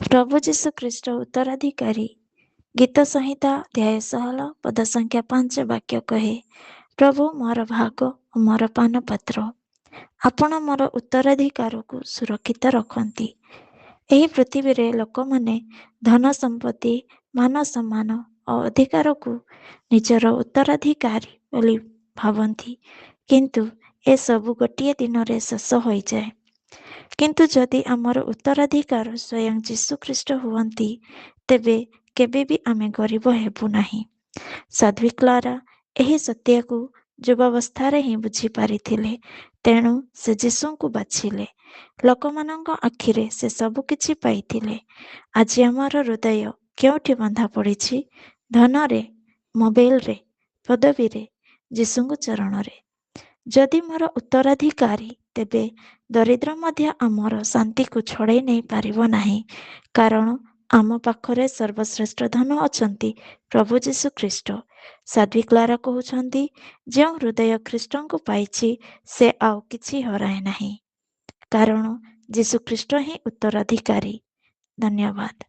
प्रभु जीशु ख्रीष्ट उत्तराधिकारी गीत संहिता अध्याय 16 पद संख्या 5 वाक्य कहे, प्रभु मोर भाग और मोर पानपात्र, आपण मोर उत्तराधिकार को सुरक्षित रखती। ଏହି ପୃଥିବୀରେ ଲୋକମାନେ ଧନ ସମ୍ପତ୍ତି, ମାନ ସମ୍ମାନ ଓ ଅଧିକାରକୁ ନିଜର ଉତ୍ତରାଧିକାରୀ ବୋଲି ଭାବନ୍ତି, କିନ୍ତୁ ଏସବୁ ଗୋଟିଏ ଦିନରେ ଶେଷ ହୋଇଯାଏ। କିନ୍ତୁ ଯଦି ଆମର ଉତ୍ତରାଧିକାର ସ୍ୱୟଂ ଯୀଶୁଖ୍ରୀଷ୍ଟ ହୁଅନ୍ତି, ତେବେ କେବେ ବି ଆମେ ଗରିବ ହେବୁ ନାହିଁ। ସାଧ୍ୱୀ କ୍ଲାରା ଏହି ସତ୍ୟକୁ ଯୁବାବସ୍ଥାରେ ହିଁ ବୁଝିପାରିଥିଲେ, ତେଣୁ ସେ ଯୀଶୁଙ୍କୁ ବାଛିଲେ। ଲୋକମାନଙ୍କ ଆଖିରେ ସେ ସବୁ କିଛି ପାଇଥିଲେ। ଆଜି ଆମର ହୃଦୟ କେଉଁଠି ବନ୍ଧା ପଡ଼ିଛି? ଧନରେ, ମୋବାଇଲରେ, ପଦବୀରେ, ଯୀଶୁଙ୍କ ଚରଣରେ। ଯଦି ମୋର ଉତ୍ତରାଧିକାରୀ, ତେବେ ଦରିଦ୍ର ମଧ୍ୟ ଆମର ଶାନ୍ତିକୁ ଛଡ଼େଇ ନେଇ ପାରିବ ନାହିଁ, କାରଣ ଆମ ପାଖରେ ସର୍ବଶ୍ରେଷ୍ଠ ଧନ ଅଛନ୍ତି ପ୍ରଭୁ ଯୀଶୁଖ୍ରୀଷ୍ଟ। ସାଧ୍ୱୀ କ୍ଲାରା କହୁଛନ୍ତି, ଯେଉଁ ହୃଦୟ ଖ୍ରୀଷ୍ଟଙ୍କୁ ପାଇଛି ସେ ଆଉ କିଛି ହରାଏ ନାହିଁ, କାରଣ ଯୀଶୁଖ୍ରୀଷ୍ଟ ହିଁ ଉତ୍ତରାଧିକାରୀ। ଧନ୍ୟବାଦ।